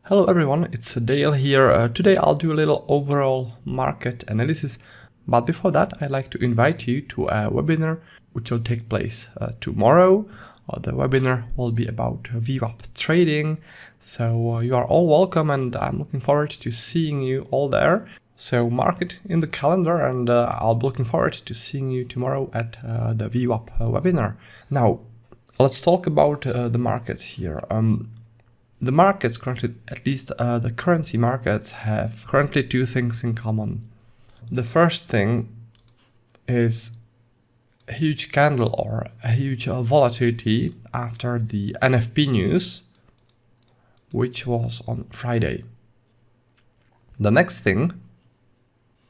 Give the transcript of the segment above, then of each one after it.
Hello everyone, it's Dale here. Today I'll do a little overall market analysis, but before that I'd like to invite you to a webinar which will take place tomorrow. The webinar will be about VWAP trading, so you are all welcome and I'm looking forward to seeing you all there. So mark it in the calendar and I'll be looking forward to seeing you tomorrow at the VWAP webinar. Now let's talk about the markets here. The markets currently, at least the currency markets, have currently two things in common. The first thing is a huge candle or a huge volatility after the NFP news, which was on Friday. The next thing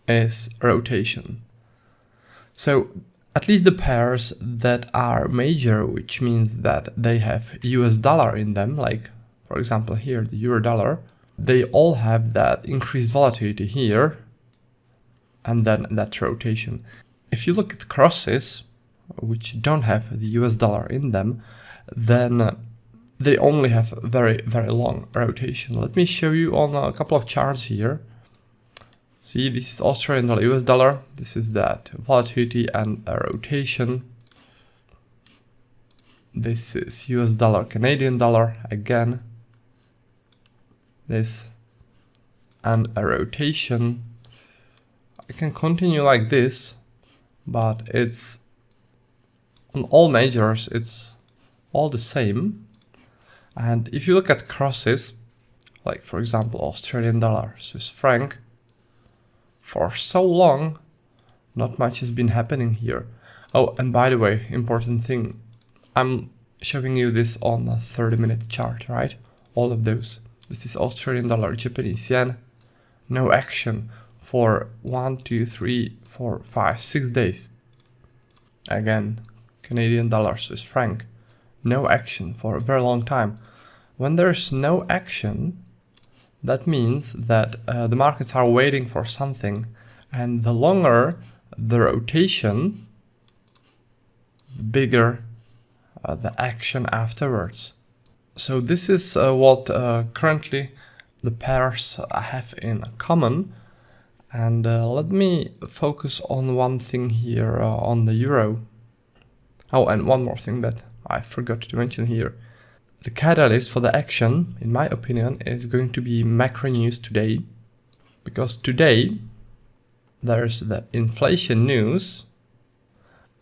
is rotation. So at least the pairs that are major, which means that they have US dollar in them, like for example here the euro dollar, they all have that increased volatility here and then that rotation. If you look at crosses which don't have the US dollar in them, then they only have very long rotation. Let me show you on a couple of charts here. See, this is Australian dollar, US dollar, this is that volatility and a rotation. This is US dollar, Canadian dollar again. This and a rotation. I can continue like this, but it's on all majors, it's all the same. And if you look at crosses, like for example Australian dollar, Swiss franc, for so long not much has been happening here. Oh, and by the way, important thing, I'm showing you this on a 30-minute chart, right? All of those. This is Australian dollar, Japanese yen, no action for 1, 2, 3, 4, 5, 6 days. Again, Canadian dollar, Swiss franc, no action for a very long time. When there's no action, that means that the markets are waiting for something, and the longer the rotation, the bigger the action afterwards. So this is what currently the pairs have in common. And let me focus on one thing here on the euro. Oh, and one more thing that I forgot to mention here. The catalyst for the action, in my opinion, is going to be macro news today. Because today there's the inflation news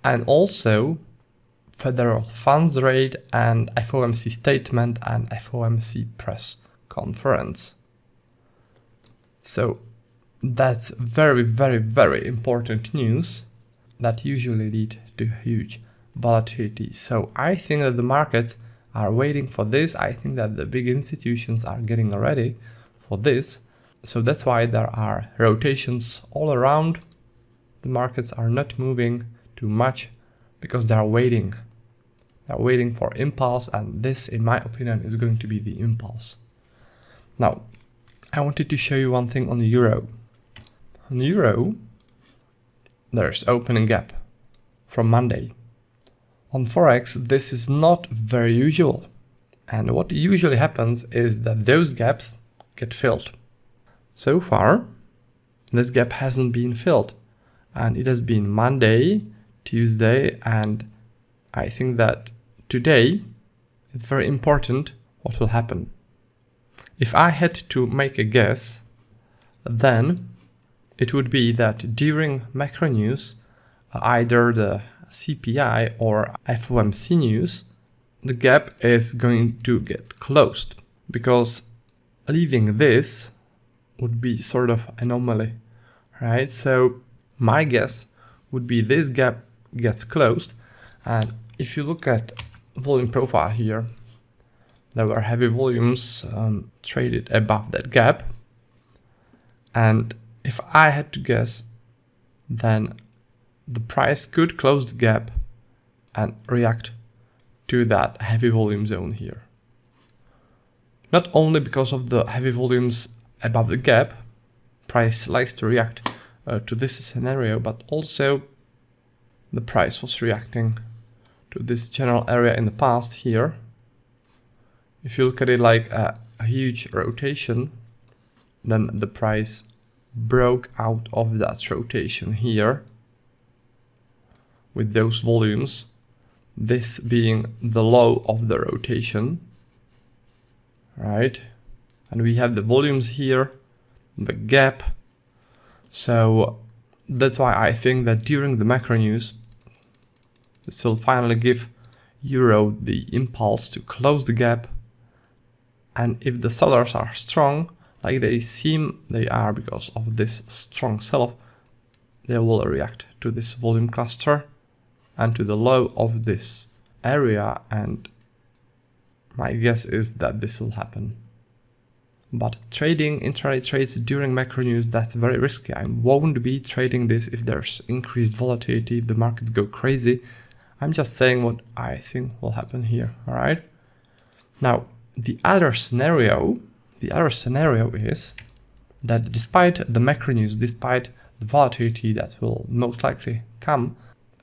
and also federal funds rate and FOMC statement and FOMC press conference. So that's very important news that usually lead to huge volatility. So I think that the markets are waiting for this. I think that the big institutions are getting ready for this. So that's why there are rotations all around. The markets are not moving too much because they are waiting. They're waiting for impulse, and this, in my opinion, is going to be the impulse. Now, I wanted to show you one thing on the euro. On the euro, there's opening gap from Monday. On Forex, this is not very usual. And what usually happens is that those gaps get filled. So far, this gap hasn't been filled. And it has been Monday, Tuesday, and I think that today it's very important what will happen. If I had to make a guess, then it would be that during macro news, either the CPI or FOMC news, the gap is going to get closed, because leaving this would be sort of anomaly, right? So my guess would be this gap gets closed, and if you look at volume profile here, there were heavy volumes traded above that gap, and if I had to guess, then the price could close the gap and react to that heavy volume zone here. Not only because of the heavy volumes above the gap, price likes to react to this scenario, but also the price was reacting to this general area in the past here. If you look at it like a huge rotation, then the price broke out of that rotation here with those volumes, this being the low of the rotation, right? And we have the volumes here, the gap. So that's why I think that during the macro news, this will finally give euro the impulse to close the gap. And if the sellers are strong, like they seem they are because of this strong sell-off, they will react to this volume cluster and to the low of this area, and my guess is that this will happen. But trading intraday trades during macro news, that's very risky. I won't be trading this if there's increased volatility, if the markets go crazy. I'm just saying what I think will happen here, all right? Now, the other scenario is that despite the macro news, despite the volatility that will most likely come,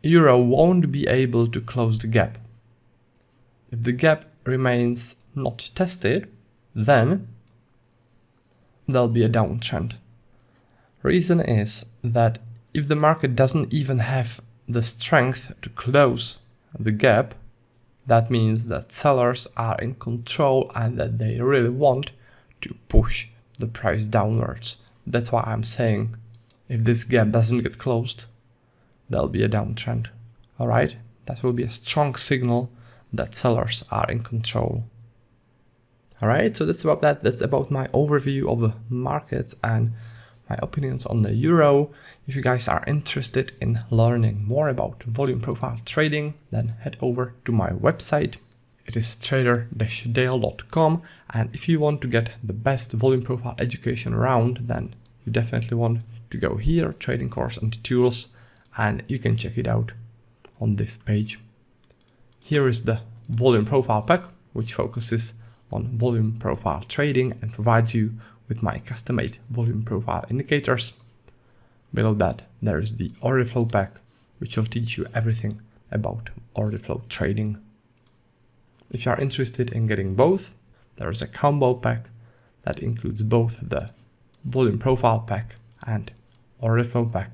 euro won't be able to close the gap. If the gap remains not tested, then there'll be a downtrend. Reason is that if the market doesn't even have the strength to close the gap, that means that sellers are in control and that they really want to push the price downwards. That's why I'm saying if this gap doesn't get closed, there'll be a downtrend. All right, that will be a strong signal that sellers are in control. All right, so that's about that. That's about my overview of the markets and my opinions on the euro. If you guys are interested in learning more about volume profile trading, then head over to my website. It is trader-dale.com. And if you want to get the best volume profile education around, then you definitely want to go here, trading course and tools, and you can check it out on this page. Here is the volume profile pack, which focuses on volume profile trading and provides you with my custom-made volume profile indicators. Below that, there is the order flow pack, which will teach you everything about order flow trading. If you are interested in getting both, there is a combo pack that includes both the volume profile pack and order flow pack.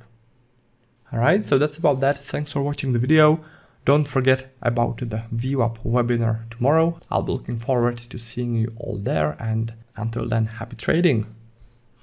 Alright, so that's about that. Thanks for watching the video. Don't forget about the VWAP webinar tomorrow. I'll be looking forward to seeing you all there, and until then, happy trading!